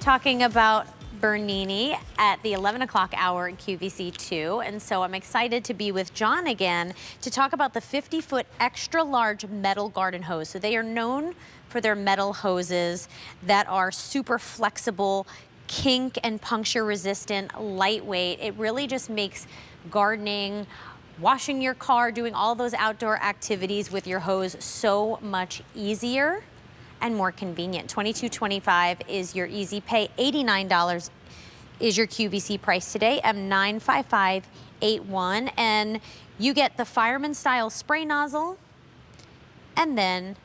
talking about Bernini at the 11 o'clock hour in QVC 2. And so I'm excited to be with John again to talk about the 50-foot extra large metal garden hose. So they are known for their metal hoses that are super flexible, kink and puncture resistant, lightweight. It really just makes gardening, washing your car, doing all those outdoor activities with your hose so much easier and more convenient. $22.25 is your easy pay. $89 is your QVC price today. M95581, and you get the fireman-style spray nozzle, and then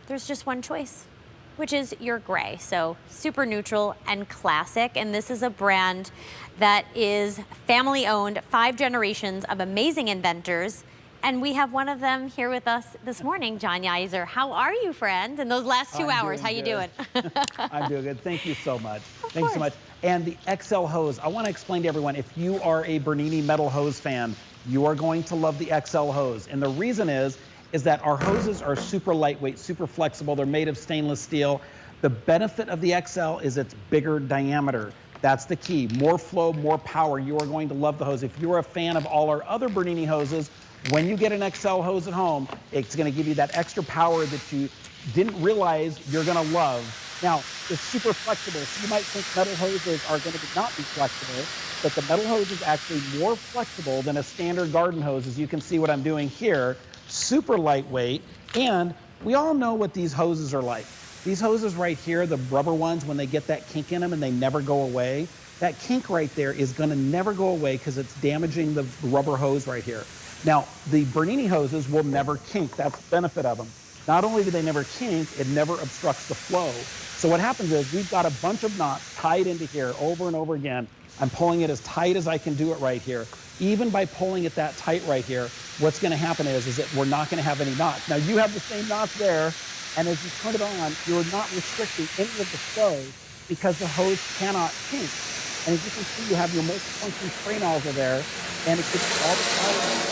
there's just one choice, which is your gray. So super neutral and classic. And this is a brand that is family owned, 5 generations of amazing inventors. And we have one of them here with us this morning, John Yeiser. How are you, friend? In those last 2 hours, how you doing? I'm doing good. Thank you so much. Thanks so much. And the XL hose, I want to explain to everyone, if you are a Bernini metal hose fan, you are going to love the XL hose. And the reason is that our hoses are super lightweight, super flexible. They're made of stainless steel. The benefit of the XL is its bigger diameter. That's the key. More flow, more power. You are going to love the hose. If you're a fan of all our other Bernini hoses, when you get an XL hose at home, it's going to give you that extra power that you didn't realize you're going to love. Now, it's super flexible. So you might think metal hoses are going to not be flexible, but the metal hose is actually more flexible than a standard garden hose, as you can see what I'm doing here. Super lightweight, and we all know what these hoses are like. These hoses right here, the rubber ones, when they get that kink in them and they never go away, that kink right there is going to never go away because it's damaging the rubber hose right here. Now, the Bernini hoses will never kink. That's the benefit of them. Not only do they never kink, it never obstructs the flow. So what happens is we've got a bunch of knots tied into here over and over again. I'm pulling it as tight as I can do it right here. Even by pulling it that tight right here, what's going to happen is that we're not going to have any knots. Now, you have the same knots there, and as you turn it on, you're not restricting any of the flow because the hose cannot kink. And as you can see, you have your multifunction spray nozzle there, and it gets all the power.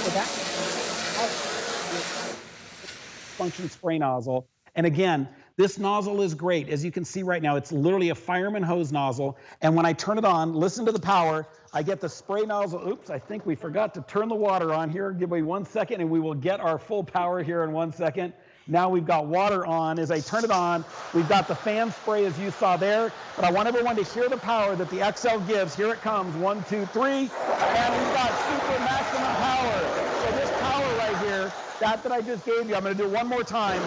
So that's function spray nozzle. And again, this nozzle is great. As you can see right now, it's literally a fireman hose nozzle. And when I turn it on, listen to the power. I get the spray nozzle. Oops, I think we forgot to turn the water on here. Give me 1 second and we will get our full power here in 1 second. Now we've got water on. As I turn it on, we've got the fan spray as you saw there. But I want everyone to hear the power that the XL gives. Here it comes, 1, 2, 3. And we've got super maximum power. So this power right here, that I just gave you, I'm going to do it one more time.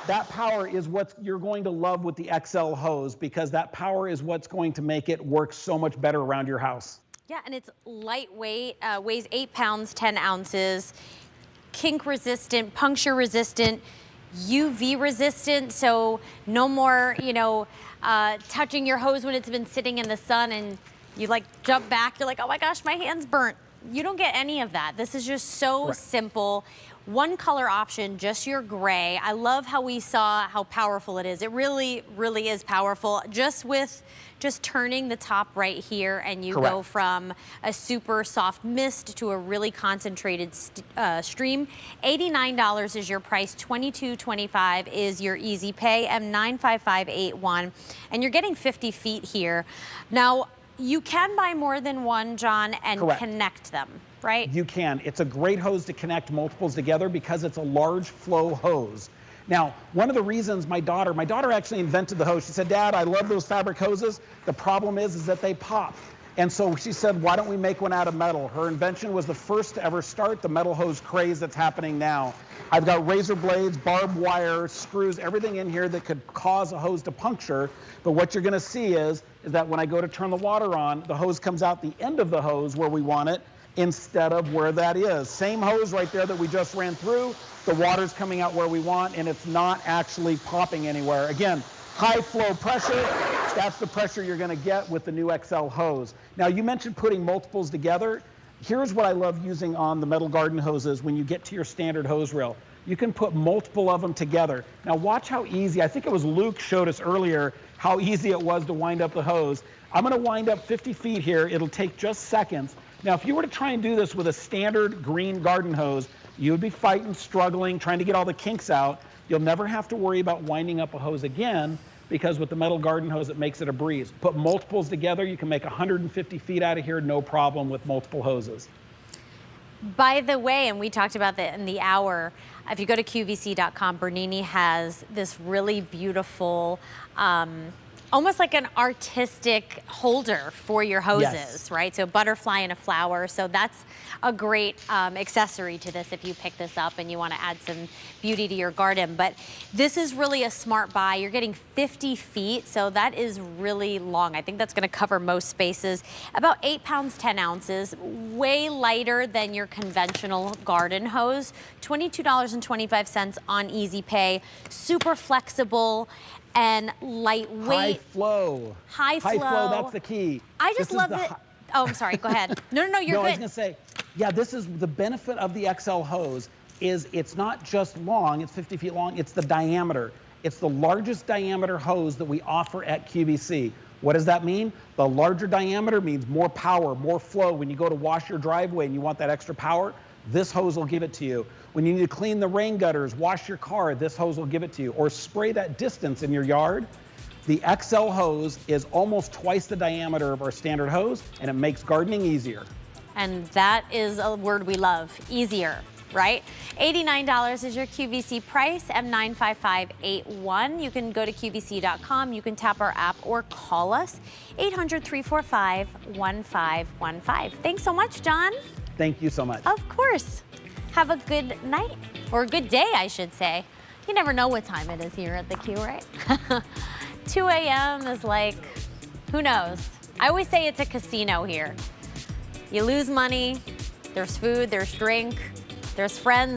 That power is what you're going to love with the XL hose, because that power is what's going to make it work so much better around your house. Yeah, and it's lightweight, weighs 8 pounds, 10 ounces. Kink resistant, puncture resistant, UV resistant, so no more, touching your hose when it's been sitting in the sun and you like jump back, you're like, oh my gosh, my hand's burnt. You don't get any of that. This is just so simple. One color option, just your gray. I love how we saw how powerful it is. It really, really is powerful. Just with turning the top right here, and you go from a super soft mist to a really concentrated stream. $89 is your price. $22.25 is your easy pay. M95581, and you're getting 50 feet here. Now, you can buy more than one, John, and connect them, right? You can. It's a great hose to connect multiples together because it's a large flow hose. Now, one of the reasons my daughter actually invented the hose. She said, Dad, I love those fabric hoses. The problem is that they pop. And so she said, why don't we make one out of metal? Her invention was the first to ever start the metal hose craze that's happening now. I've got razor blades, barbed wire, screws, everything in here that could cause a hose to puncture. But what you're going to see is that when I go to turn the water on, the hose comes out the end of the hose where we want it instead of where that is. Same hose right there that we just ran through. The water's coming out where we want, and it's not actually popping anywhere. Again, high flow pressure. That's the pressure you're going to get with the new XL hose. Now, you mentioned putting multiples together. Here's what I love using on the metal garden hoses when you get to your standard hose reel. You can put multiple of them together. Now, watch how easy. I think it was Luke showed us earlier how easy it was to wind up the hose. I'm going to wind up 50 feet here. It'll take just seconds. Now, if you were to try and do this with a standard green garden hose, You would be fighting, struggling, trying to get all the kinks out. You'll never have to worry about winding up a hose again, because with the metal garden hose, it makes it a breeze. Put multiples together, you can make 150 feet out of here, no problem with multiple hoses. By the way, and we talked about that in the hour, if you go to QVC.com, Bernini has this really beautiful, almost like an artistic holder for your hoses, Yes. right? So butterfly and a flower. So that's a great accessory to this if you pick this up and you want to add some beauty to your garden. But this is really a smart buy. You're getting 50 feet, so that is really long. I think that's going to cover most spaces. About 8 pounds, 10 ounces, way lighter than your conventional garden hose. $22.25 on Easy Pay. Super flexible and lightweight. High flow. High flow. That's the key. I just love it. Oh, I'm sorry. Go ahead. No, you're no, good. I was going to say, yeah, this is the benefit of the XL hose is it's not just long, it's 50 feet long, it's the diameter. It's the largest diameter hose that we offer at QVC. What does that mean? The larger diameter means more power, more flow. When you go to wash your driveway and you want that extra power, this hose will give it to you. When you need to clean the rain gutters, wash your car, this hose will give it to you. Or spray that distance in your yard. The XL hose is almost twice the diameter of our standard hose, and it makes gardening easier. And that is a word we love, easier, right? $89 is your QVC price, M95581. You can go to QVC.com, you can tap our app or call us, 800-345-1515. Thanks so much, John. Thank you so much. Of course. Have a good night, or a good day, I should say. You never know what time it is here at the Q, right? 2 a.m. is like, who knows? I always say it's a casino here. You lose money, there's food, there's drink, there's friends,